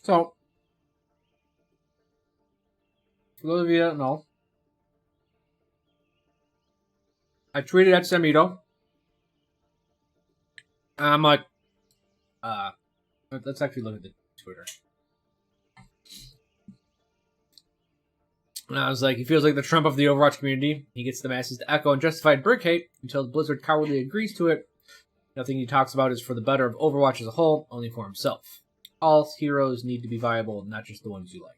So, for those of you that don't know, I tweeted at Semito. I'm like, let's actually look at the Twitter. And I was like, he feels like the Trump of the Overwatch community. He gets the masses to echo unjustified brick hate until Blizzard cowardly agrees to it. Nothing he talks about is for the better of Overwatch as a whole, only for himself. All heroes need to be viable, not just the ones you like.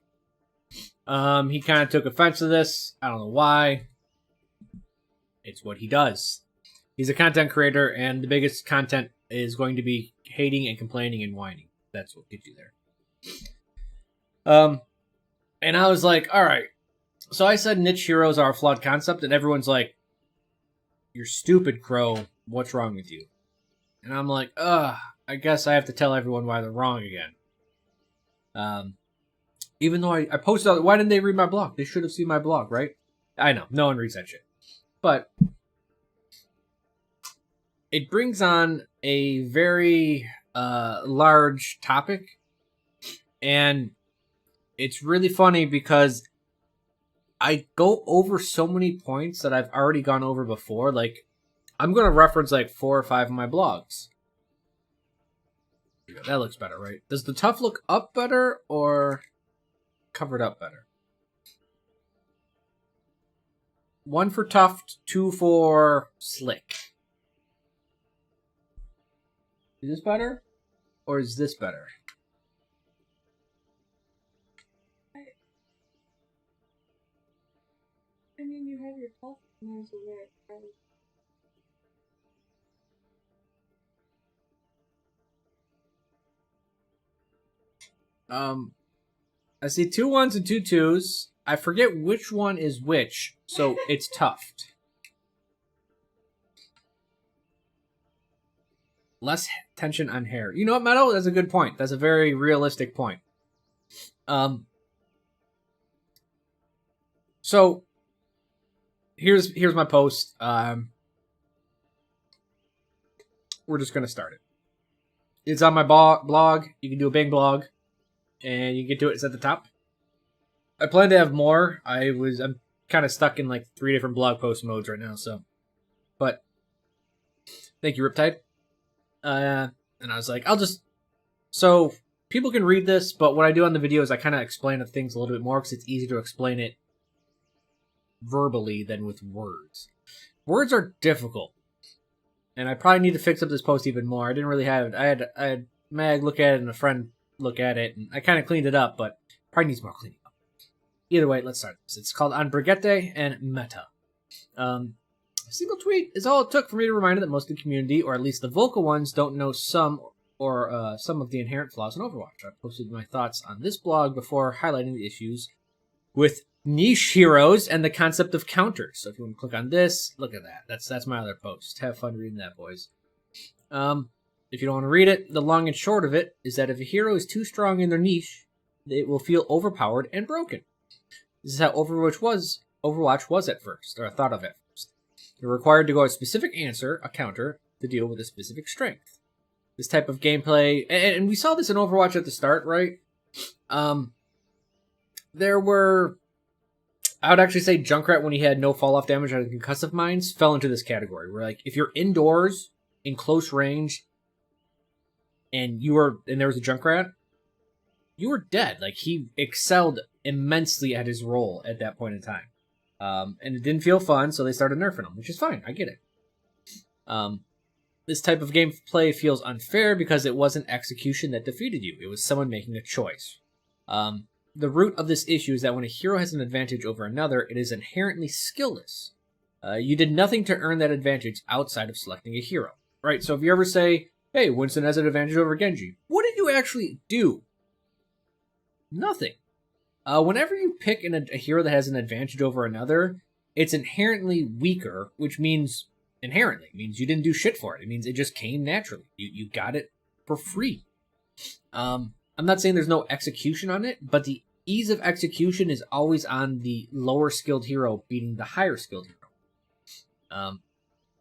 He kind of took offense to this. I don't know why. It's what he does. He's a content creator, and the biggest content is going to be hating and complaining and whining. That's what gets you there. And I was like, all right. So I said niche heroes are a flawed concept, and everyone's like, you're stupid, Chro. What's wrong with you? And I'm like, I guess I have to tell everyone why they're wrong again. Even though I posted, why didn't they read my blog? They should have seen my blog, right? I know, no one reads that shit. But it brings on a very large topic, and it's really funny because I go over so many points that I've already gone over before. Like, I'm going to reference like 4 or 5 of my blogs. That looks better, right? Does the tough look up better or covered up better? 1 for tough, 2 for slick. Is this better? Or is this better? I mean, you have your tough and there's a red. I see 2 1s and 2 2s. I forget which one is which, so it's tuft. Less tension on hair. You know what, Meadow? That's a good point. That's a very realistic point. So here's my post. We're just gonna start it. It's on my blog. You can do a Bing blog, and you can get to it. It's at the top. I plan to have more. I'm kind of stuck in like 3 different blog post modes right now. So, but thank you, Riptide. And I was like, so people can read this, but what I do on the video is I kind of explain things a little bit more because it's easier to explain it verbally than with words. Words are difficult, and I probably need to fix up this post even more. I didn't really have it. I had Mag look at it and a friend look at it, and I kind of cleaned it up, but probably needs more cleaning up. Either way, let's start this. It's called On Brigitte and Meta. A single tweet is all it took for me to remind her that most of the community, or at least the vocal ones, don't know some of the inherent flaws in Overwatch. I posted my thoughts on this blog before highlighting the issues with niche heroes and the concept of counters. So if you want to click on this, look at that. That's my other post. Have fun reading that, boys. If you don't want to read it, the long and short of it is that if a hero is too strong in their niche, it will feel overpowered and broken. This is how Overwatch was at first, or I thought of it. You're required to go a specific answer, a counter, to deal with a specific strength. This type of gameplay, and we saw this in Overwatch at the start, right? There were, I would actually say Junkrat, when he had no fall-off damage on concussive mines, fell into this category, where like if you're indoors, in close range, and there was a Junkrat, you were dead. Like, he excelled immensely at his role at that point in time. And it didn't feel fun, so they started nerfing him, which is fine. I get it. This type of gameplay feels unfair because it wasn't execution that defeated you. It was someone making a choice. The root of this issue is that when a hero has an advantage over another, it is inherently skillless. You did nothing to earn that advantage outside of selecting a hero. Right? So if you ever say, hey, Winston has an advantage over Genji, what did you actually do? Nothing. Whenever you pick a hero that has an advantage over another, it's inherently weaker, which means you didn't do shit for it. It means it just came naturally. You got it for free. I'm not saying there's no execution on it, but the ease of execution is always on the lower skilled hero beating the higher skilled hero.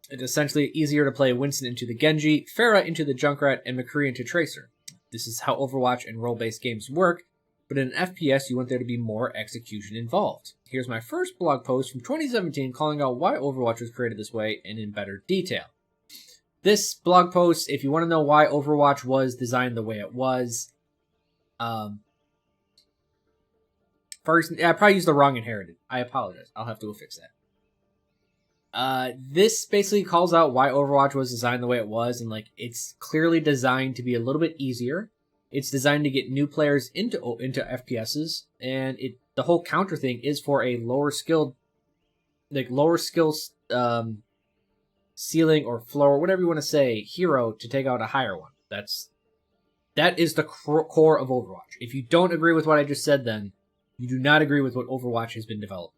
It's essentially easier to play Winston into the Genji, Pharah into the Junkrat, and McCree into Tracer. This is how Overwatch and role-based games work, but in an FPS, you want there to be more execution involved. Here's my first blog post from 2017 calling out why Overwatch was created this way and in better detail. This blog post, if you want to know why Overwatch was designed the way it was, first, I probably used the wrong inherited. I apologize. I'll have to go fix that. This basically calls out why Overwatch was designed the way it was, and like it's clearly designed to be a little bit easier. It's designed to get new players into FPSs, and the whole counter thing is for a lower skilled ceiling or floor, whatever you want to say, hero to take out a higher one. That is the core of Overwatch. If you don't agree with what I just said, then you do not agree with what Overwatch has been developed.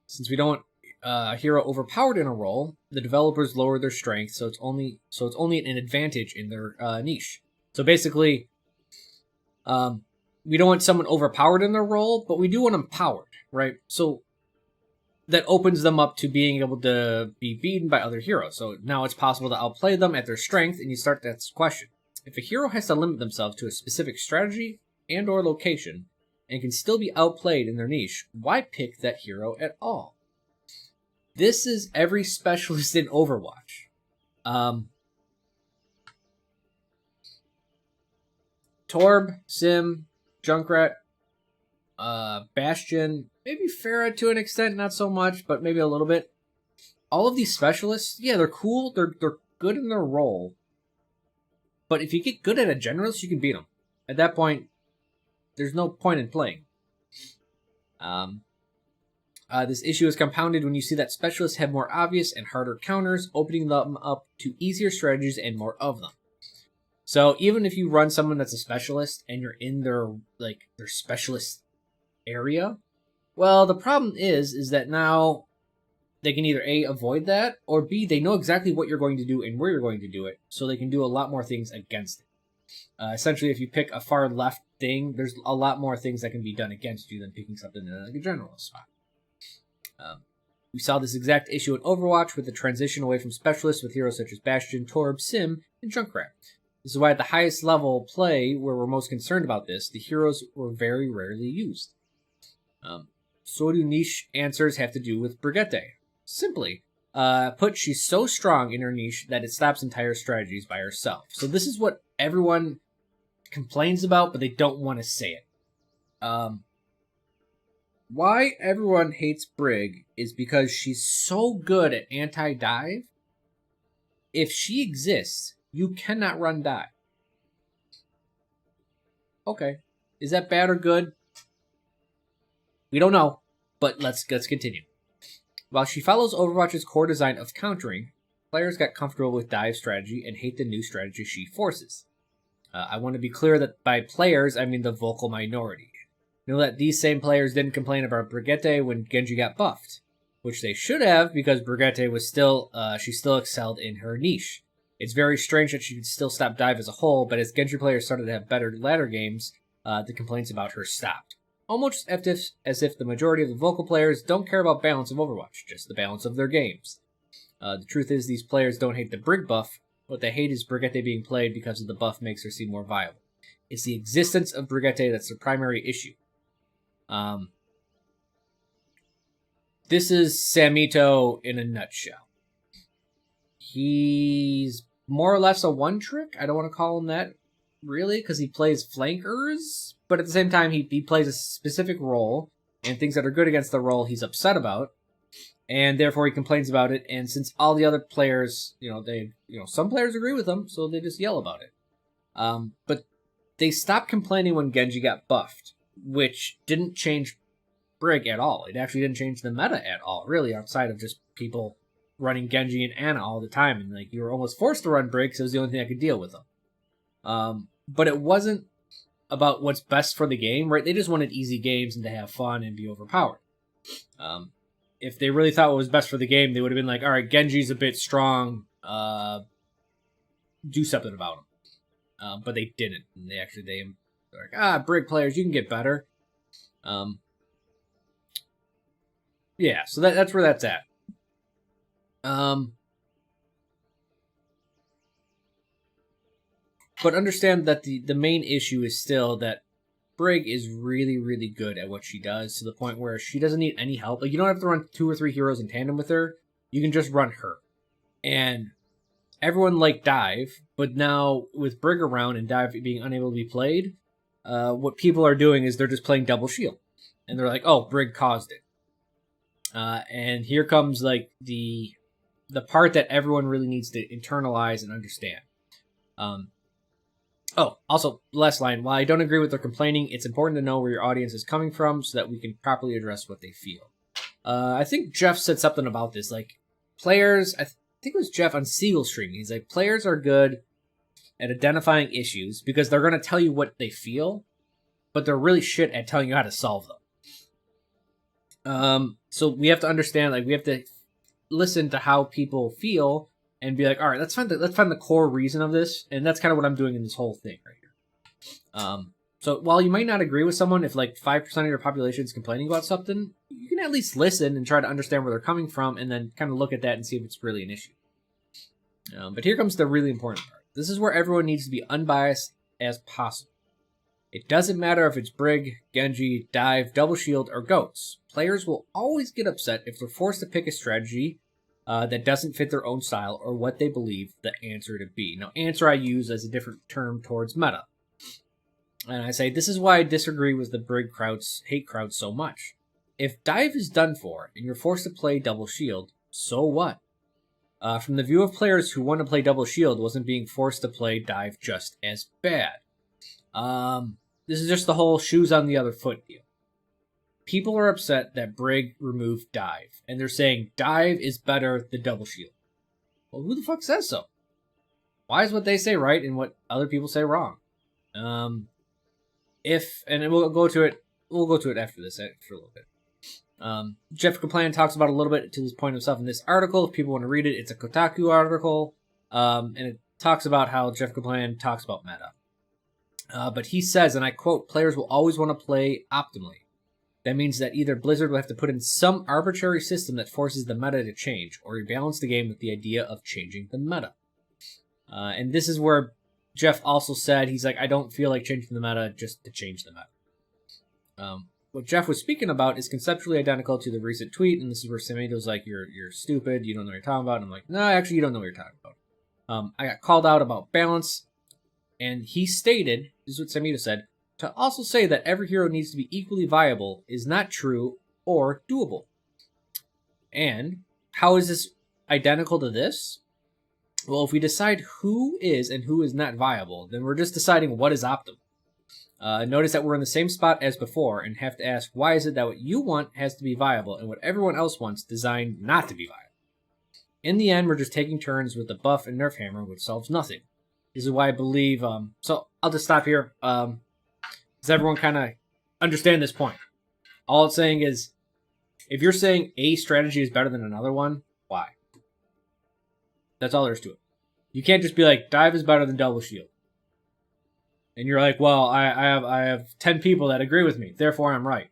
Since we don't want a hero overpowered in a role, the developers lower their strength, so it's only an advantage in their niche. So basically, we don't want someone overpowered in their role, but we do want them powered, right? So that opens them up to being able to be beaten by other heroes. So now it's possible to outplay them at their strength, and you start that question. If a hero has to limit themselves to a specific strategy and or location, and can still be outplayed in their niche, why pick that hero at all? This is every specialist in Overwatch. Torb, Sim, Junkrat, Bastion, maybe Pharah to an extent, not so much, but maybe a little bit. All of these specialists, yeah, they're cool, they're good in their role. But if you get good at a generalist, you can beat them. At that point, there's no point in playing. This issue is compounded when you see that specialists have more obvious and harder counters, opening them up to easier strategies and more of them. So even if you run someone that's a specialist and you're in their specialist area, well, the problem is that now they can either A, avoid that, or B, they know exactly what you're going to do and where you're going to do it, so they can do a lot more things against it. Essentially, if you pick a far left thing, there's a lot more things that can be done against you than picking something in like a generalist spot. We saw this exact issue in Overwatch with the transition away from specialists with heroes such as Bastion, Torb, Sim, and Junkrat. This is why at the highest level play, where we're most concerned about this, the heroes were very rarely used. So do niche answers have to do with Brigitte. Simply, she's so strong in her niche that it stops entire strategies by herself. So this is what everyone complains about, but they don't want to say it. Why everyone hates Brig is because she's so good at anti-dive. If she exists, you cannot run dive. Okay. Is that bad or good? We don't know, but let's continue. While she follows Overwatch's core design of countering, players got comfortable with dive strategy and hate the new strategy she forces. I want to be clear that by players, I mean the vocal minority. Know that these same players didn't complain about Brigitte when Genji got buffed, which they should have because Brigitte was still excelled in her niche. It's very strange that she could still stop dive as a whole, but as Genji players started to have better ladder games, the complaints about her stopped. Almost as if the majority of the vocal players don't care about balance of Overwatch, just the balance of their games. The truth is these players don't hate the Brig buff. What they hate is Brigitte being played because of the buff makes her seem more viable. It's the existence of Brigitte that's the primary issue. This is Samito in a nutshell. He's more or less a one-trick. I don't want to call him that, really, because he plays flankers, but at the same time, he plays a specific role, and things that are good against the role he's upset about, and therefore he complains about it, and since all the other players, some players agree with him, so they just yell about it. But they stopped complaining when Genji got buffed, which didn't change Brig at all. It actually didn't change the meta at all, really, outside of just people running Genji and Ana all the time, and you were almost forced to run Brig because it was the only thing I could deal with them. But it wasn't about what's best for the game, right? They just wanted easy games and to have fun and be overpowered. If they really thought what was best for the game, they would have been like, all right, Genji's a bit strong, do something about him. But they didn't. And they're like, Brig players, you can get better. Yeah, so that's where that's at. But understand that the main issue is still that Brig is really, really good at what she does, to the point where she doesn't need any help. Like, you don't have to run 2 or 3 heroes in tandem with her. You can just run her. And everyone liked Dive, but now with Brig around and Dive being unable to be played, what people are doing is they're just playing double shield. And they're like, oh, Brig caused it. And here comes like the part that everyone really needs to internalize and understand. Also, last line. While I don't agree with their complaining, it's important to know where your audience is coming from so that we can properly address what they feel. I think Jeff said something about this. Like, players, I think it was Jeff on Seagull Stream. He's like, players are good at identifying issues because they're going to tell you what they feel, but they're really shit at telling you how to solve them. So we have to understand, like, we have to listen to how people feel and be like, all right, let's find the core reason of this, and that's kind of what I'm doing in this whole thing right here. So while you might not agree with someone, if like 5% of your population is complaining about something, you can at least listen and try to understand where they're coming from, and then kind of look at that and see if it's really an issue. But here comes the really important part. This is where everyone needs to be unbiased as possible. It doesn't matter if it's Brig, Genji, Dive, Double Shield, or Goats. Players will always get upset if they're forced to pick a strategy that doesn't fit their own style or what they believe the answer to be. Now, answer I use as a different term towards meta. And I say, this is why I disagree with the Brig crowds, hate crowds so much. If Dive is done for, and you're forced to play Double Shield, so what? From the view of players who want to play Double Shield, wasn't being forced to play Dive just as bad. This is just the whole shoes on the other foot deal. People are upset that Brig removed Dive, and they're saying Dive is better than Double Shield. Well, who the fuck says so? Why is what they say right and what other people say wrong? And we'll go to it after this for a little bit. Jeff Kaplan talks about a little bit to this point himself in this article. If people want to read it, it's a Kotaku article, and it talks about how Jeff Kaplan talks about meta. But he says, and I quote, players will always want to play optimally. That means that either Blizzard will have to put in some arbitrary system that forces the meta to change, or rebalance the game with the idea of changing the meta. And this is where Jeff also said, he's like, I don't feel like changing the meta just to change the meta. What Jeff was speaking about is conceptually identical to the recent tweet, and this is where Samito's like, you're stupid, you don't know what you're talking about. And I'm like, no, actually, you don't know what you're talking about. I got called out about balance, and he stated, this is what Samito said, to also say that every hero needs to be equally viable is not true or doable. And how is this identical to this? Well, if we decide who is and who is not viable, then we're just deciding what is optimal. Notice that we're in the same spot as before and have to ask, why is it that what you want has to be viable and what everyone else wants designed not to be viable? In the end, we're just taking turns with the buff and nerf hammer, which solves nothing. This is why I believe, so I'll just stop here. Does everyone kind of understand this point? All it's saying is, if you're saying a strategy is better than another one, why? That's all there is to it. You can't just be like, Dive is better than Double Shield. And you're like, well, I have 10 people that agree with me, therefore I'm right.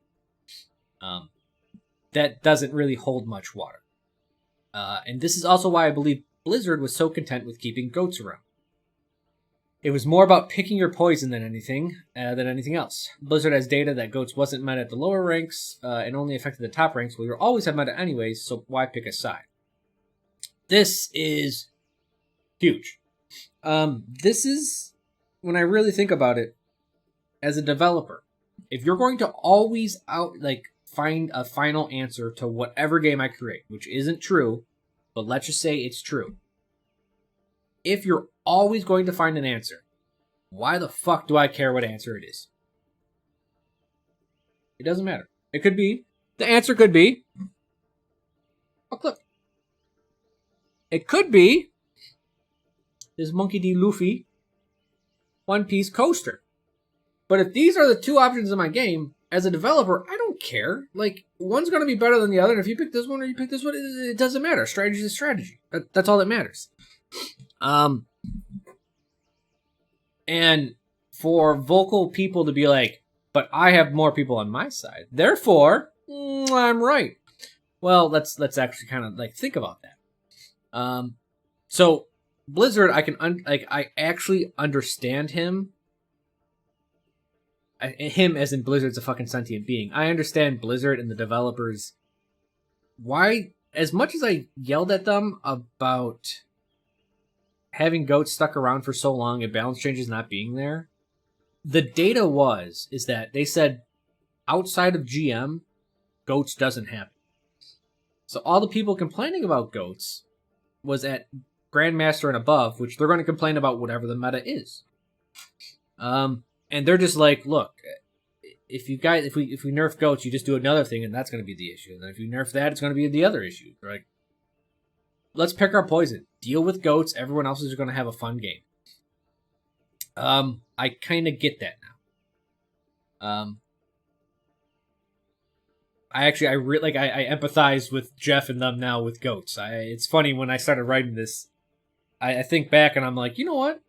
That doesn't really hold much water. And this is also why I believe Blizzard was so content with keeping Goats around. It was more about picking your poison than anything else. Blizzard has data that Goats wasn't meta at the lower ranks and only affected the top ranks. Well, you'll always have meta anyways, so why pick a side? This is huge. This is, when I really think about it, as a developer, if you're going to always find a final answer to whatever game I create, which isn't true, but let's just say it's true. If you're always going to find an answer, why the fuck do I care what answer it is? It doesn't matter. It could be, the answer could be, oh, look. It could be this Monkey D. Luffy One Piece coaster. But if these are the two options in my game, as a developer, I don't care. Like, one's going to be better than the other, and if you pick this one or you pick this one, it doesn't matter. Strategy is strategy. That's all that matters. And for vocal people to be like, but I have more people on my side, therefore, I'm right. Well, let's actually kind of like think about that. So Blizzard, I actually understand him. Him as in Blizzard's a fucking sentient being. I understand Blizzard and the developers. Why, as much as I yelled at them about having goats stuck around for so long and balance changes not being there, the data is that they said outside of GM, goats doesn't happen. So all the people complaining about goats was at Grandmaster and above, which they're going to complain about whatever the meta is. And they're just like, look, if we nerf goats, you just do another thing, and that's going to be the issue. And then if you nerf that, it's going to be the other issue. They're like, let's pick our poison. Deal with goats. Everyone else is going to have a fun game. I kind of get that now. I empathize with Jeff and them now with goats. It's funny when I started writing this, I think back and I'm like, you know what?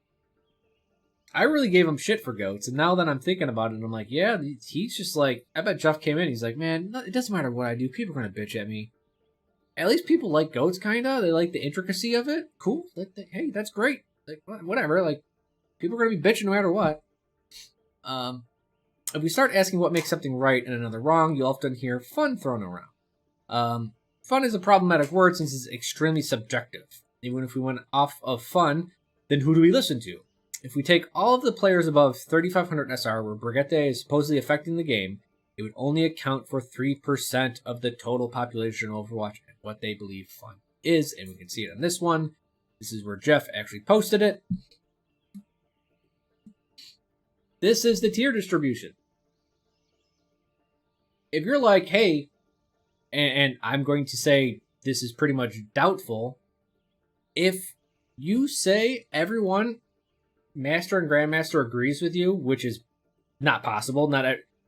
I really gave him shit for goats, and now that I'm thinking about it, I'm like, yeah, he's just like, I bet Jeff came in, he's like, man, it doesn't matter what I do, people are gonna bitch at me. At least people like goats, kinda. They like the intricacy of it. Cool. Hey, that's great. Like, whatever. Like, people are gonna be bitching no matter what. If we start asking what makes something right and another wrong, you'll often hear fun thrown around. Fun is a problematic word since it's extremely subjective. Even if we went off of fun, then who do we listen to? If we take all of the players above 3500 SR where Brigitte is supposedly affecting the game, it would only account for 3% of the total population of Overwatch and what they believe fun is, and we can see it on this one. This is where Jeff actually posted it. This is the tier distribution. If you're like, hey, and I'm going to say this is pretty much doubtful, if you say everyone, Master and Grandmaster, agrees with you, which is not possible.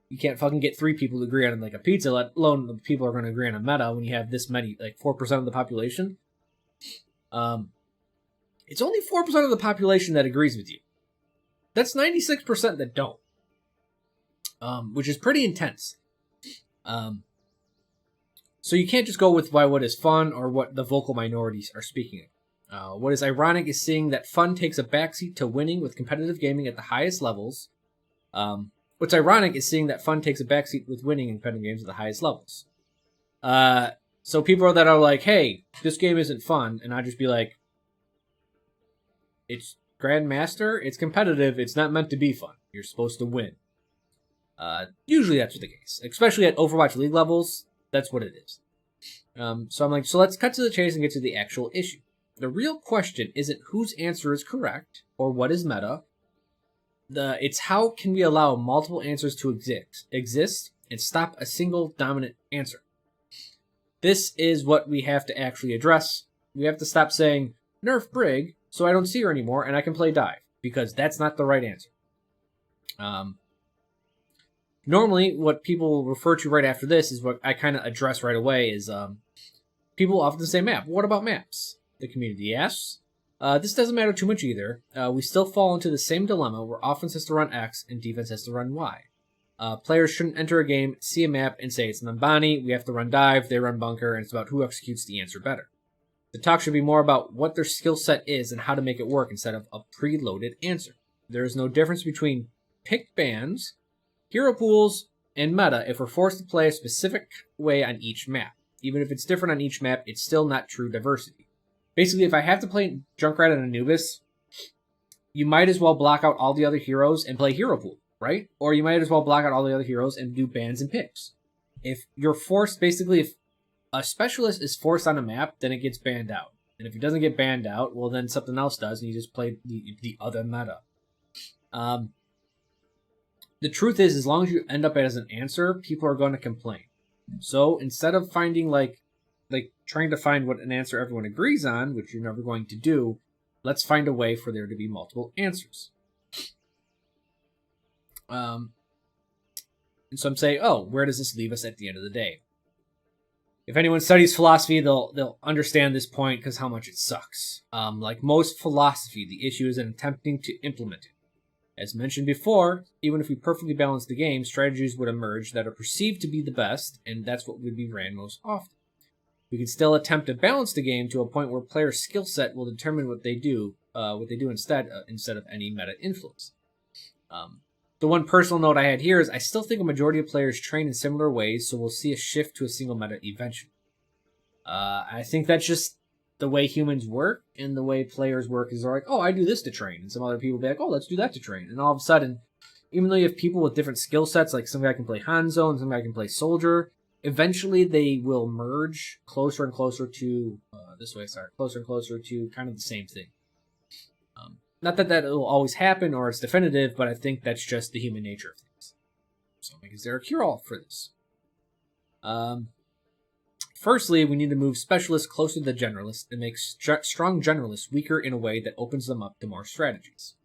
You can't fucking get 3 people to agree on like a pizza, let alone the people are going to agree on a meta when you have this many, like 4% of the population. It's only 4% of the population that agrees with you. That's 96% that don't. Which is pretty intense. So you can't just go with what is fun or what the vocal minorities are speaking of. What is ironic is seeing that fun takes a backseat to winning with competitive gaming at the highest levels. What's ironic is seeing that fun takes a backseat with winning in competitive games at the highest levels. So people that are like, hey, this game isn't fun, and I just be like, it's Grandmaster, it's competitive, it's not meant to be fun. You're supposed to win. Usually that's the case. Especially at Overwatch League levels, that's what it is. So I'm like, so let's cut to the chase and get to the actual issue. The real question isn't whose answer is correct or what is meta. It's how can we allow multiple answers to exist and stop a single dominant answer. This is what we have to actually address. We have to stop saying, nerf Brig, so I don't see her anymore and I can play dive, because that's not the right answer. Normally, what people refer to right after this is what I kind of address right away is people often say map. What about maps? The community asks. This doesn't matter too much either. We still fall into the same dilemma where offense has to run X and defense has to run Y. Players shouldn't enter a game, see a map, and say it's Nambani, we have to run dive, they run bunker, and it's about who executes the answer better. The talk should be more about what their skill set is and how to make it work instead of a preloaded answer. There is no difference between picked bans, hero pools, and meta if we're forced to play a specific way on each map. Even if it's different on each map, it's still not true diversity. Basically, if I have to play Junkrat and Anubis, you might as well block out all the other heroes and play hero pool, right? Or you might as well block out all the other heroes and do bans and picks. If you're forced, basically, if a specialist is forced on a map, then it gets banned out. And if it doesn't get banned out, well, then something else does, and you just play the other meta. The truth is, as long as you end up as an answer, people are going to complain. So instead of finding like trying to find what an answer everyone agrees on, which you're never going to do, let's find a way for there to be multiple answers. And some say, oh, where does this leave us at the end of the day? If anyone studies philosophy, they'll understand this point because how much it sucks. Like most philosophy, the issue is in attempting to implement it. As mentioned before, even if we perfectly balance the game, strategies would emerge that are perceived to be the best, and that's what would be ran most often. We can still attempt to balance the game to a point where player skill set will determine what they do instead of any meta influence. The one personal note I had here is I still think a majority of players train in similar ways, so we'll see a shift to a single meta eventually. I think that's just the way humans work, and the way players work is they're like, oh, I do this to train, and some other people be like, oh, let's do that to train, and all of a sudden, even though you have people with different skill sets, like some guy can play Hanzo and some guy can play Soldier, eventually they will merge closer and closer to closer and closer to kind of the same thing. Not that will always happen or it's definitive, but I think that's just the human nature of things. So, is there a cure-all for this? Firstly, we need to move specialists closer to the generalists and make strong generalists weaker in a way that opens them up to more strategies.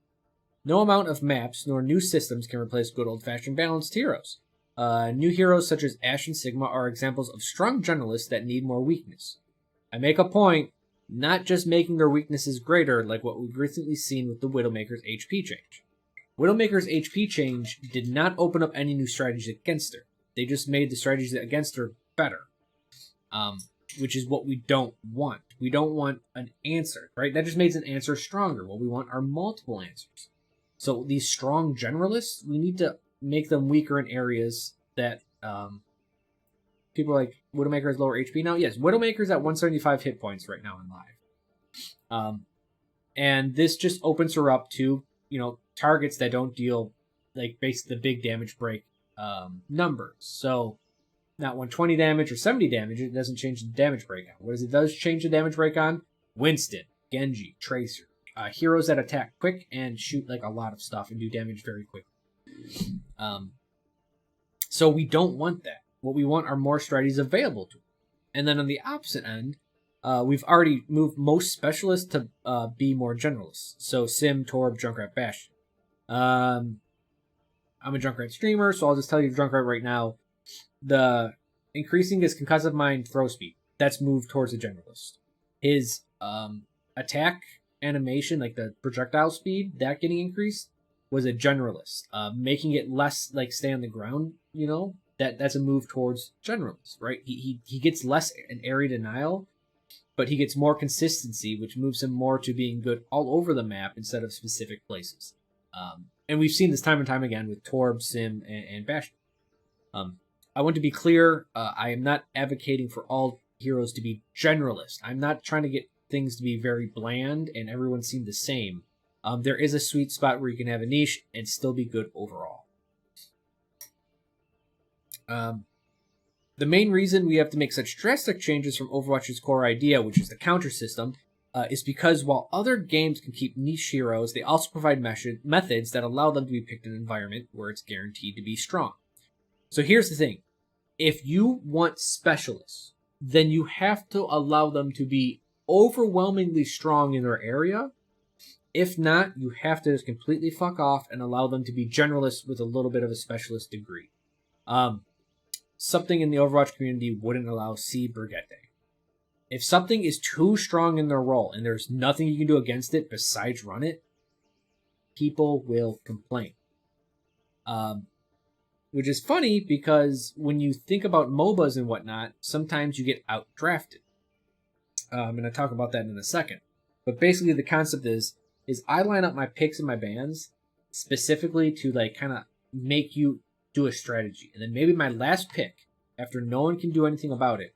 No amount of maps nor new systems can replace good old-fashioned balanced heroes. New heroes such as Ashe and Sigma are examples of strong generalists that need more weakness. I make a point, not just making their weaknesses greater like what we've recently seen with the Widowmaker's HP change. Widowmaker's HP change did not open up any new strategies against her. They just made the strategies against her better. Which is what we don't want. We don't want an answer, right? That just makes an answer stronger. What we want are multiple answers. So these strong generalists, we need to make them weaker in areas that people are like, Widowmaker has lower HP now? Yes, Widowmaker's at 175 hit points right now in live. And this just opens her up to, targets that don't deal, like, basically the big damage break numbers. So, not 120 damage or 70 damage, it doesn't change the damage break on. What does change the damage break on? Winston, Genji, Tracer. Heroes that attack quick and shoot, like, a lot of stuff and do damage very quickly. So we don't want that. What we want are more strategies available to them. And then on the opposite end, we've already moved most specialists to be more generalists. So Sim, Torb, Junkrat, Bastion. I'm a Junkrat streamer, so I'll just tell you Junkrat right now. The increasing his concussive mine throw speed, that's moved towards the generalist. His attack animation, like the projectile speed, that getting increased, was a generalist. Making it less like stay on the ground, that's a move towards generalist, right? He gets less an area denial, but he gets more consistency, which moves him more to being good all over the map instead of specific places. And we've seen this time and time again with Torb, Sim, and Bastion. I want to be clear, I am not advocating for all heroes to be generalist. I'm not trying to get things to be very bland and everyone seem the same. There is a sweet spot where you can have a niche and still be good overall. The main reason we have to make such drastic changes from Overwatch's core idea, which is the counter system, is because while other games can keep niche heroes, they also provide methods that allow them to be picked in an environment where it's guaranteed to be strong. So here's the thing. If you want specialists, then you have to allow them to be overwhelmingly strong in their area. If not, you have to just completely fuck off and allow them to be generalists with a little bit of a specialist degree. Something in the Overwatch community wouldn't allow Brigitte. If something is too strong in their role and there's nothing you can do against it besides run it, people will complain. Which is funny because when you think about MOBAs and whatnot, sometimes you get outdrafted. I'm going to talk about that in a second. But basically the concept is I line up my picks and my bans specifically to like kind of make you do a strategy. And then maybe my last pick, after no one can do anything about it,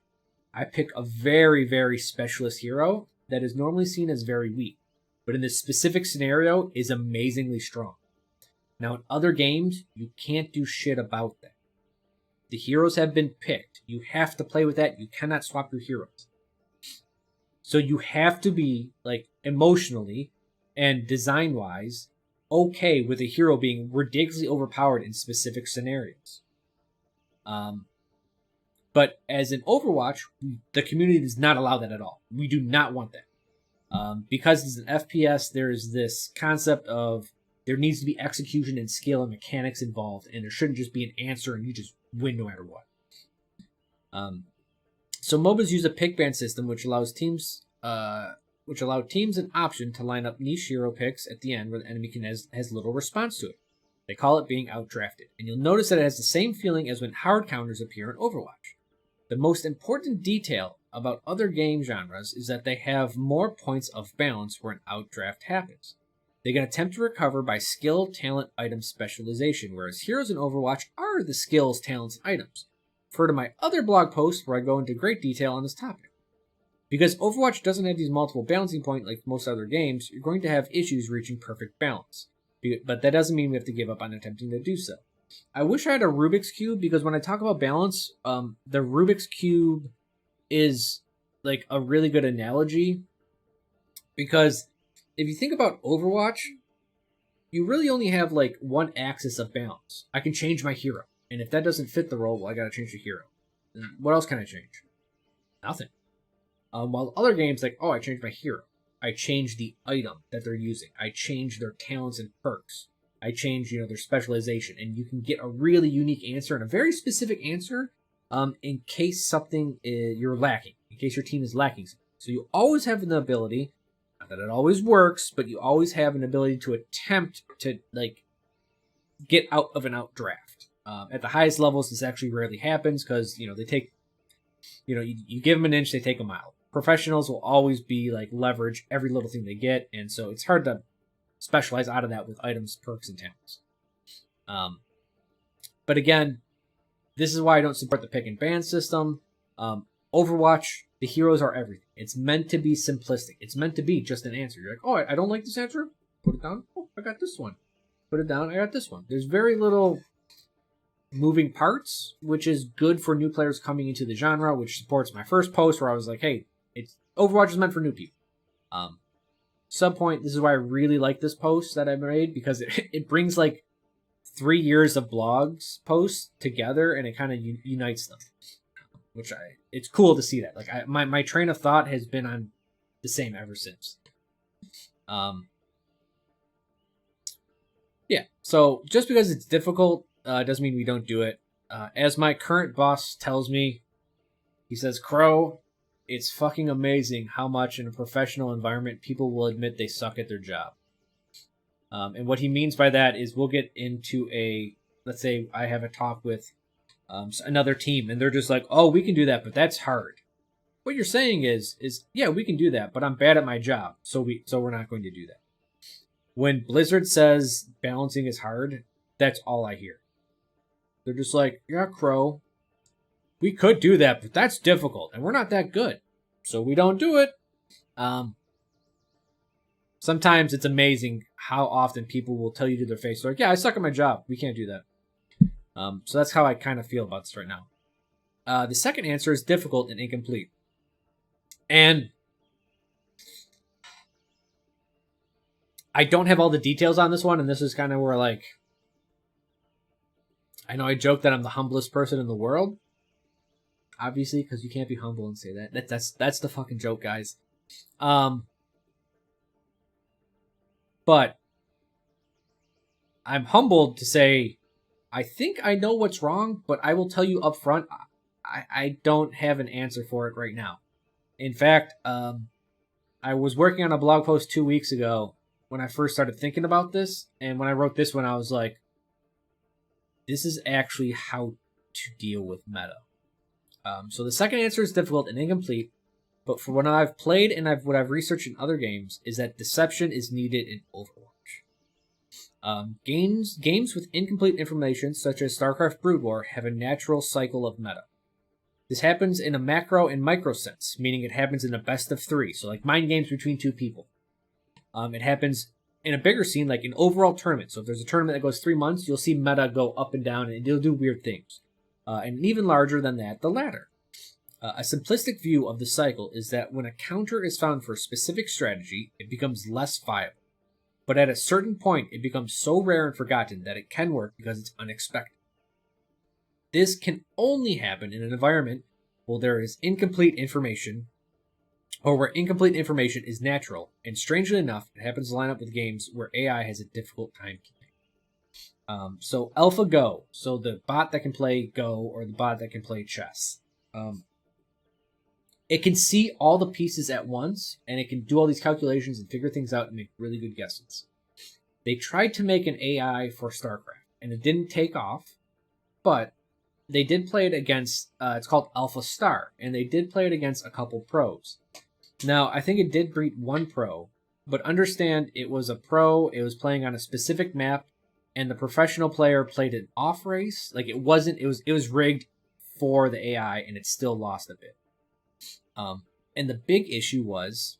I pick a very, very specialist hero that is normally seen as very weak, but in this specific scenario is amazingly strong. Now in other games, you can't do shit about that. The heroes have been picked. You have to play with that. You cannot swap your heroes. So you have to be, like, emotionally and design-wise okay with a hero being ridiculously overpowered in specific scenarios. But as in Overwatch, the community does not allow that at all. We do not want that. Because it's an FPS, there's this concept of there needs to be execution and skill and mechanics involved, and there shouldn't just be an answer and you just win no matter what. So MOBAs use a pick ban system which allows teams an option to line up niche hero picks at the end where the enemy has little response to it. They call it being outdrafted, and you'll notice that it has the same feeling as when hard counters appear in Overwatch. The most important detail about other game genres is that they have more points of balance where an outdraft happens. They can attempt to recover by skill, talent, item specialization, whereas heroes in Overwatch are the skills, talents, and items. Refer to my other blog post where I go into great detail on this topic. Because Overwatch doesn't have these multiple balancing points like most other games, you're going to have issues reaching perfect balance. But that doesn't mean we have to give up on attempting to do so. I wish I had a Rubik's Cube, because when I talk about balance, the Rubik's Cube is like a really good analogy. Because if you think about Overwatch, you really only have like one axis of balance. I can change my hero. And if that doesn't fit the role, well, I gotta change the hero. And what else can I change? Nothing. While other games, like, oh, I changed my hero. I changed the item that they're using. I changed their talents and perks. I changed, their specialization. And you can get a really unique answer and a very specific answer in case something you're lacking. In case your team is lacking something. So you always have an ability, not that it always works, but you always have an ability to attempt to, like, get out of an outdraft. At the highest levels, this actually rarely happens because, they take, you give them an inch, they take a mile. Professionals will always be like leverage every little thing they get, and so it's hard to specialize out of that with items, perks, and talents. But again, this is why I don't support the pick and ban system. Overwatch, the heroes are everything. It's meant to be simplistic. It's meant to be just an answer. You're like, oh, I don't like this answer. Put it down. Oh, I got this one. Put it down. I got this one. There's very little moving parts, which is good for new players coming into the genre, which supports my first post where I was like, hey, Overwatch is meant for new people. Subpoint, this is why I really like this post that I made, because it brings like 3 years of blogs posts together, and it kind of unites them, which it's cool to see that. Like my train of thought has been on the same ever since. Yeah, so just because it's difficult doesn't mean we don't do it. As my current boss tells me, he says, Chro, it's fucking amazing how much in a professional environment people will admit they suck at their job. And what he means by that is we'll get into let's say I have a talk with another team, and they're just like, oh, we can do that, but that's hard. What you're saying is yeah, we can do that, but I'm bad at my job, so we're not going to do that. When Blizzard says balancing is hard, that's all I hear. They're just like, yeah, Chro, we could do that, but that's difficult, and we're not that good, so we don't do it. Sometimes it's amazing how often people will tell you to their face, they're like, yeah, I suck at my job, we can't do that. So that's how I kind of feel about this right now. The second answer is difficult and incomplete. And I don't have all the details on this one, and this is kind of where, like, I know I joke that I'm the humblest person in the world. Obviously, because you can't be humble and say that. That's the fucking joke, guys. But I'm humbled to say I think I know what's wrong, but I will tell you up front, I don't have an answer for it right now. In fact, I was working on a blog post 2 weeks ago when I first started thinking about this, and when I wrote this one, I was like, this is actually how to deal with meta. So the second answer is difficult and incomplete, but for what I've played and what I've researched in other games is that deception is needed in Overwatch. Games with incomplete information, such as StarCraft Brood War, have a natural cycle of meta. This happens in a macro and micro sense, meaning it happens in a best of 3, so like mind games between 2 people. It happens in a bigger scene, like an overall tournament. So if there's a tournament that goes 3 months, you'll see meta go up and down, and it'll do weird things. And even larger than that, the latter. A simplistic view of the cycle is that when a counter is found for a specific strategy, it becomes less viable. But at a certain point, it becomes so rare and forgotten that it can work because it's unexpected. This can only happen in an environment where there is incomplete information, or where incomplete information is natural, and strangely enough, it happens to line up with games where AI has a difficult time keeping. So AlphaGo, so the bot that can play Go, or the bot that can play chess. It can see all the pieces at once, and it can do all these calculations and figure things out and make really good guesses. They tried to make an AI for StarCraft, and it didn't take off, but they did play it against, it's called Alpha Star, and they did play it against a couple pros. Now, I think it did beat one pro, but understand it was a pro, it was playing on a specific map, and the professional player played an off race. Like, it was rigged for the AI, and it still lost a bit. And the big issue was,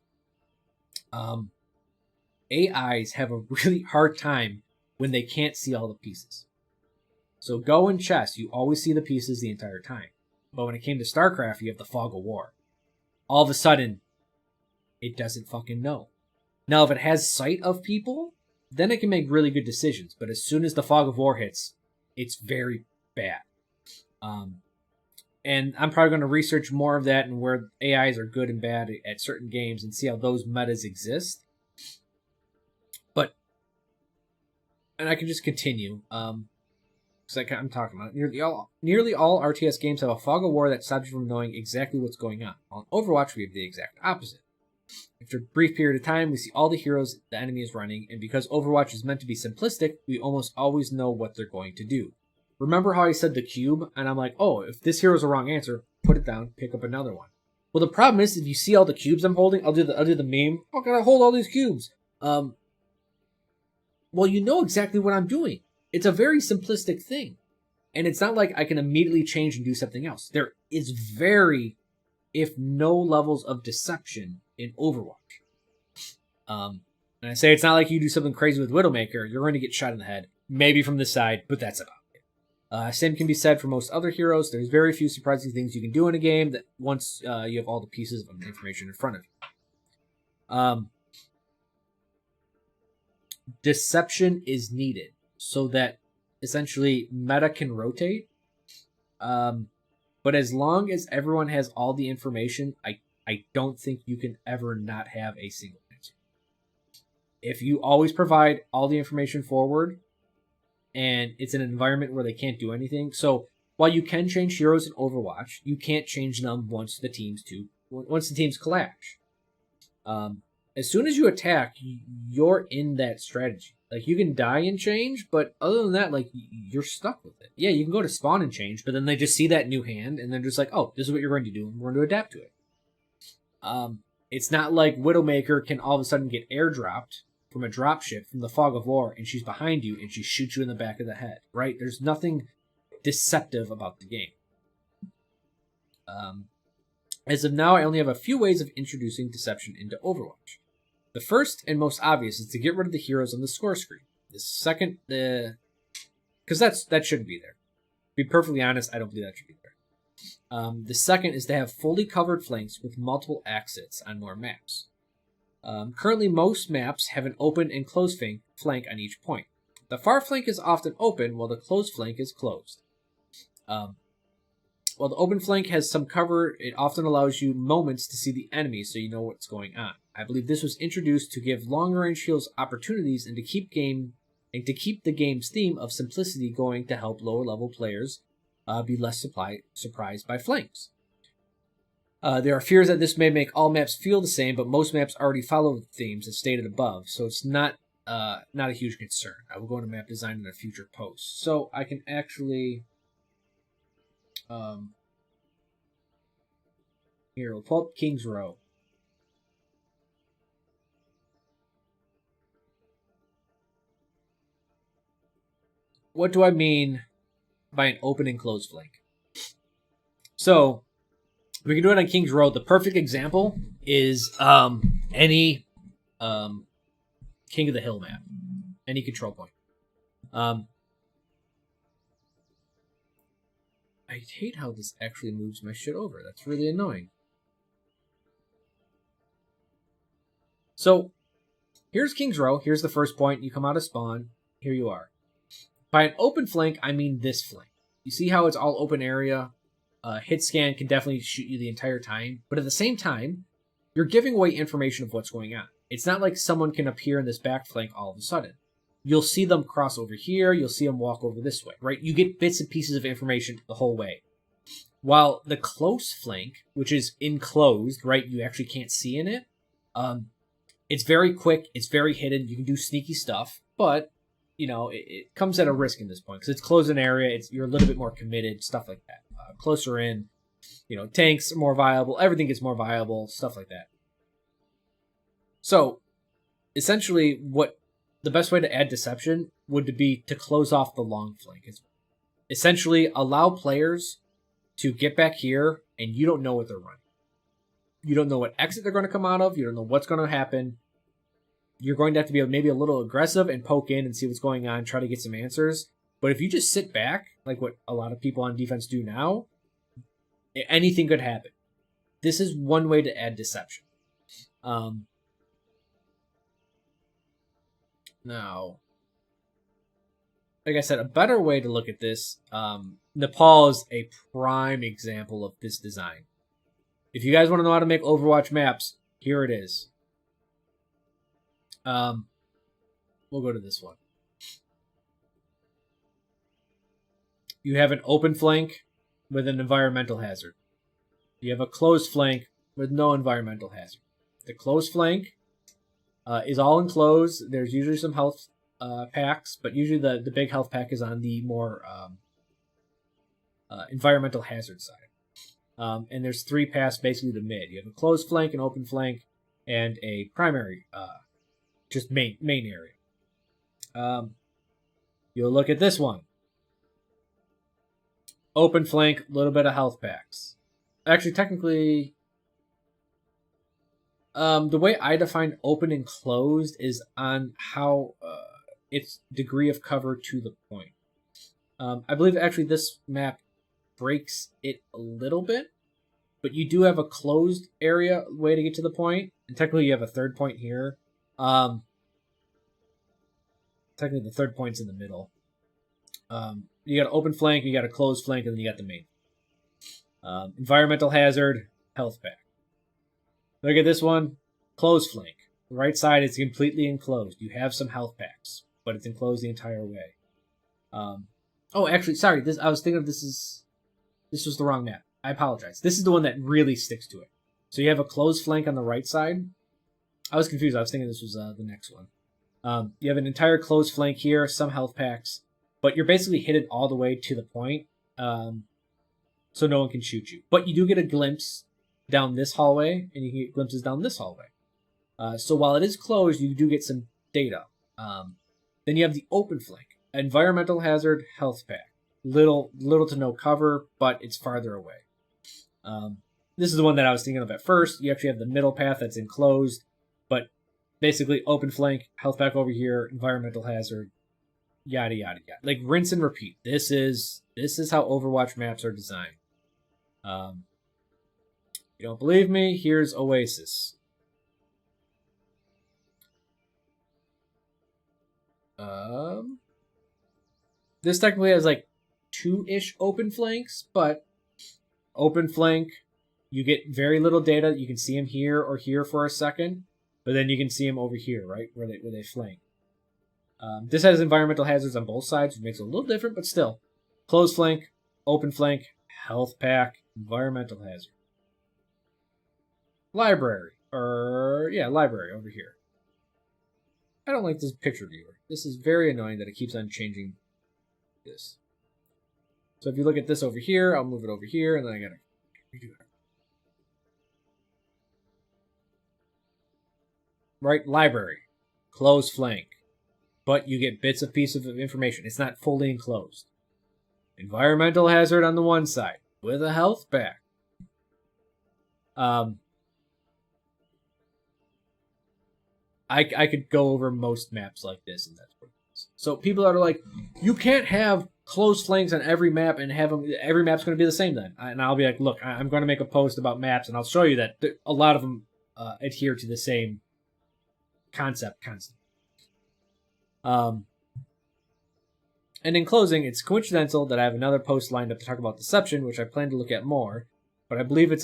AIs have a really hard time when they can't see all the pieces. So Go and chess, you always see the pieces the entire time. But when it came to StarCraft, you have the fog of war. All of a sudden, it doesn't fucking know. Now, if it has sight of people, then it can make really good decisions. But as soon as the fog of war hits, it's very bad. And I'm probably going to research more of that and where AIs are good and bad at certain games and see how those metas exist. And I can just continue. Because I'm talking about nearly all RTS games have a fog of war that stops you from knowing exactly what's going on. On Overwatch, we have the exact opposite. After a brief period of time, we see all the heroes the enemy is running, and because Overwatch is meant to be simplistic, we almost always know what they're going to do. Remember how I said the cube? And I'm like, oh, if this hero's a wrong answer, put it down, pick up another one. Well, the problem is, if you see all the cubes I'm holding, I'll do the meme. Oh, can I hold all these cubes? Well, you know exactly what I'm doing. It's a very simplistic thing. And it's not like I can immediately change and do something else. There is very, if no levels of deception in Overwatch. And I say it's not like you do something crazy with Widowmaker. You're going to get shot in the head. Maybe from the side, but that's about it. Same can be said for most other heroes. There's very few surprising things you can do in a game that once you have all the pieces of information in front of you. Deception is needed so that essentially meta can rotate. But as long as everyone has all the information, I don't think you can ever not have a single answer. If you always provide all the information forward and it's an environment where they can't do anything. So while you can change heroes in Overwatch, you can't change them once the teams clash. As soon as you attack, you're in that strategy. Like, you can die and change, but other than that, like, you're stuck with it. Yeah, you can go to spawn and change, but then they just see that new hand, and they're just like, oh, this is what you're going to do, and we're going to adapt to it. It's not like Widowmaker can all of a sudden get airdropped from a dropship from the fog of war, and she's behind you, and she shoots you in the back of the head, right? There's nothing deceptive about the game. As of now, I only have a few ways of introducing deception into Overwatch. The first and most obvious is to get rid of the heroes on the score screen. The second, because that shouldn't be there. To be perfectly honest, I don't believe that should be there. The second is to have fully covered flanks with multiple exits on more maps. Currently, most maps have an open and closed flank on each point. The far flank is often open, while the closed flank is closed. While the open flank has some cover, it often allows you moments to see the enemy so you know what's going on. I believe this was introduced to give longer-range heroes opportunities and to keep the game's theme of simplicity going to help lower-level players be less surprised by flanks. There are fears that this may make all maps feel the same, but most maps already follow the themes as stated above, so it's not a huge concern. I will go into map design in a future post. So I can actually... here, we'll pull up King's Row. What do I mean by an open and closed flank? So, we can do it on King's Row. The perfect example is any King of the Hill map. Any control point. I hate how this actually moves my shit over. That's really annoying. So, here's King's Row. Here's the first point. You come out of spawn. Here you are. By an open flank, I mean this flank. You see how it's all open area? Hit scan can definitely shoot you the entire time. But at the same time, you're giving away information of what's going on. It's not like someone can appear in this back flank all of a sudden. You'll see them cross over here. You'll see them walk over this way, right? You get bits and pieces of information the whole way. While the close flank, which is enclosed, right? You actually can't see in it. It's very quick. It's very hidden. You can do sneaky stuff. But it comes at a risk in this point because it's closed in area. You're a little bit more committed, stuff like that. Closer in, tanks are more viable. Everything gets more viable, stuff like that. So, essentially, what the best way to add deception would be to close off the long flank. It's essentially allow players to get back here, and you don't know what they're running. You don't know what exit they're going to come out of. You don't know what's going to happen. You're going to have to be maybe a little aggressive and poke in and see what's going on, try to get some answers. But if you just sit back, like what a lot of people on defense do now, anything could happen. This is one way to add deception. Now, like I said, a better way to look at this, Nepal is a prime example of this design. If you guys want to know how to make Overwatch maps, here it is. We'll go to this one. You have an open flank with an environmental hazard. You have a closed flank with no environmental hazard. The closed flank is all enclosed. There's usually some health packs, but usually the big health pack is on the more environmental hazard side. And there's 3 paths basically to mid. You have a closed flank, an open flank, and a primary, just main area. You'll look at this one. Open flank, a little bit of health packs. Actually, technically, the way I define open and closed is on how its degree of cover to the point. I believe actually this map breaks it a little bit, but you do have a closed area way to get to the point, and technically you have a third point here. Technically the third point's in the middle. You got an open flank, you got a closed flank, and then you got the main. Environmental hazard, health pack. Look at this one, closed flank. The right side is completely enclosed. You have some health packs, but it's enclosed the entire way. Oh, actually, sorry. I was thinking of this was the wrong map. I apologize. This is the one that really sticks to it. So you have a closed flank on the right side. I was confused. I was thinking this was the next one. You have an entire closed flank here, some health packs, but you're basically hidden all the way to the point, so no one can shoot you. But you do get a glimpse down this hallway, and you can get glimpses down this hallway. So while it is closed, you do get some data. Then you have the open flank, environmental hazard, health pack. Little to no cover, but it's farther away. This is the one that I was thinking of at first. You actually have the middle path that's enclosed, but basically open flank, health pack over here, environmental hazard, yada yada yada. Like rinse and repeat. This is how Overwatch maps are designed. You don't believe me? Here's Oasis. This technically has like 2-ish open flanks, but open flank, you get very little data. You can see him here or here for a second, but then you can see him over here, right, where they flank. This has environmental hazards on both sides, which makes it a little different, but still. Closed flank, open flank, health pack, environmental hazard. Library over here. I don't like this picture viewer. This is very annoying that it keeps on changing this. So if you look at this over here, I'll move it over here, and then I gotta redo it. Right, library, closed flank, but you get bits of pieces of information. It's not fully enclosed. Environmental hazard on the one side with a health pack. I could go over most maps like this, and that's what it is. So people are like, you can't have closed flanks on every map and have them. Every map's going to be the same then. And I'll be like, look, I'm going to make a post about maps, and I'll show you that a lot of them adhere to the same concept. And in closing, it's coincidental that I have another post lined up to talk about deception, which I plan to look at more. But I believe I've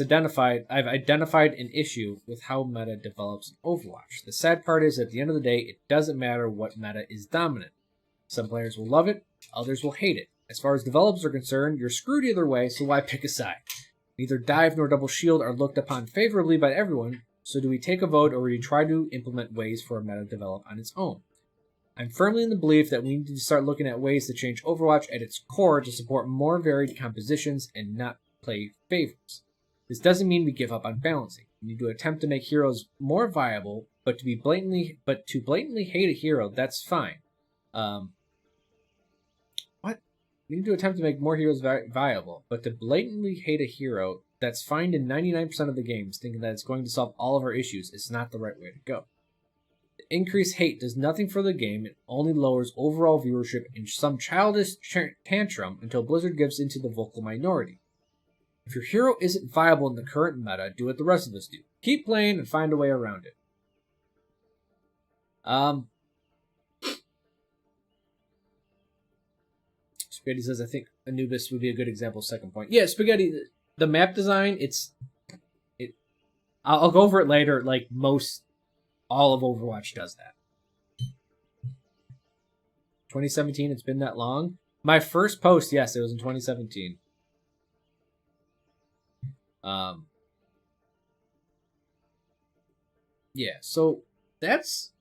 identified an issue with how meta develops in Overwatch. The sad part is, at the end of the day, it doesn't matter what meta is dominant. Some players will love it, others will hate it. As far as developers are concerned, you're screwed either way, so why pick a side? Neither dive nor double shield are looked upon favorably by everyone, so do we take a vote or do we try to implement ways for a meta to develop on its own? I'm firmly in the belief that we need to start looking at ways to change Overwatch at its core to support more varied compositions and not play favorites. This doesn't mean we give up on balancing. We need to attempt to make heroes more viable, but to blatantly hate a hero, that's fine. What? We need to attempt to make more heroes viable, but to blatantly hate a hero, that's fine in 99% of the games, thinking that it's going to solve all of our issues, is not the right way to go. The increased hate does nothing for the game, it only lowers overall viewership in some childish tantrum until Blizzard gives into the vocal minority. If your hero isn't viable in the current meta, do what the rest of us do. Keep playing and find a way around it. Spaghetti says, I think Anubis would be a good example. Second point. Yeah, Spaghetti, the map design, I'll go over it later. Like all of Overwatch does that. 2017, it's been that long. My first post, yes, it was in 2017. Yeah, so that's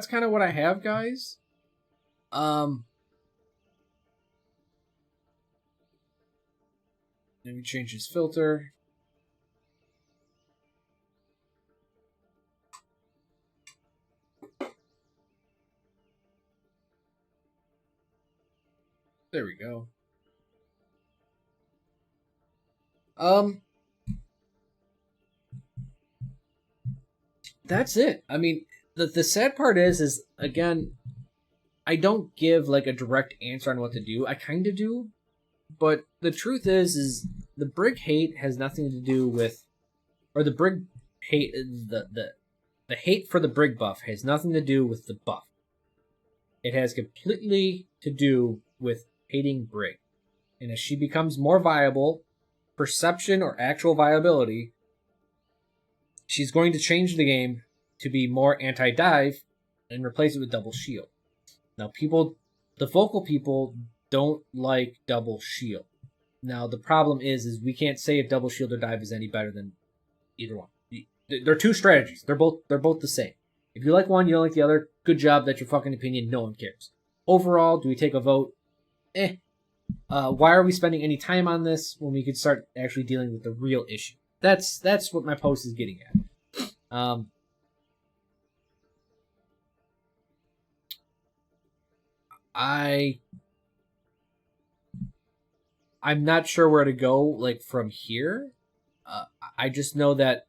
kind of what I have, guys. Let me change his filter. There we go. That's it. I mean, the sad part is again, I don't give like a direct answer on what to do. I kind of do, but the truth is the Brig hate has nothing to do with, or the Brig hate, the hate for the Brig buff has nothing to do with the buff. It has completely to do with hating Brig. And as she becomes more viable, perception or actual viability, she's going to change the game to be more anti-dive and replace it with double shield. Now, the vocal people don't like double shield. Now, the problem is we can't say if double shield or dive is any better than either one. They're two strategies. They're both the same. If you like one, you don't like the other, good job. That's your fucking opinion. No one cares. Overall, do we take a vote? Why are we spending any time on this when we could start actually dealing with the real issue? That's what my post is getting at. I'm not sure where to go like from here. I just know that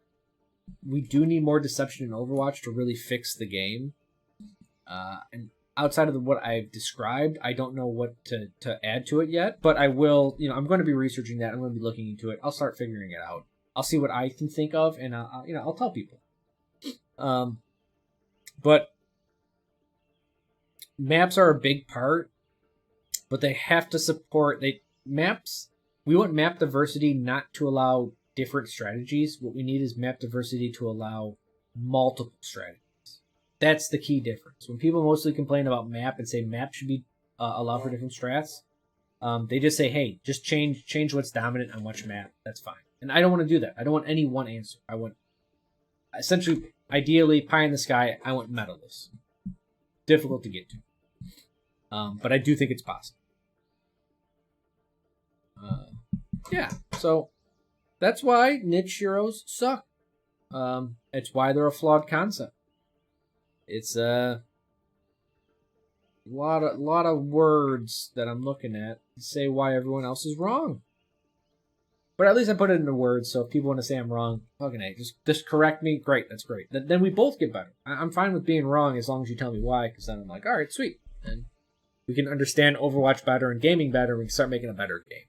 we do need more deception in Overwatch to really fix the game. And outside of what I've described, I don't know what to add to it yet. But I will. I'm going to be researching that. I'm going to be looking into it. I'll start figuring it out. I'll see what I can think of, and I'll tell people. But maps are a big part, but they have to support maps. We want map diversity not to allow different strategies. What we need is map diversity to allow multiple strategies. That's the key difference. When people mostly complain about map and say map should be allowed for different strats, they just say, hey, just change what's dominant on which map. That's fine. And I don't want to do that. I don't want any one answer. I want, essentially, ideally, pie in the sky, I want medalist. Difficult to get to. But I do think it's possible. Yeah, so that's why niche heroes suck. It's why they're a flawed concept. It's a lot of words that I'm looking at to say why everyone else is wrong. But at least I put it into words, so if people want to say I'm wrong, fucking A, just correct me. Great, that's great. Then we both get better. I'm fine with being wrong as long as you tell me why, because then I'm like, all right, sweet. And we can understand Overwatch better and gaming better, and we can start making a better game.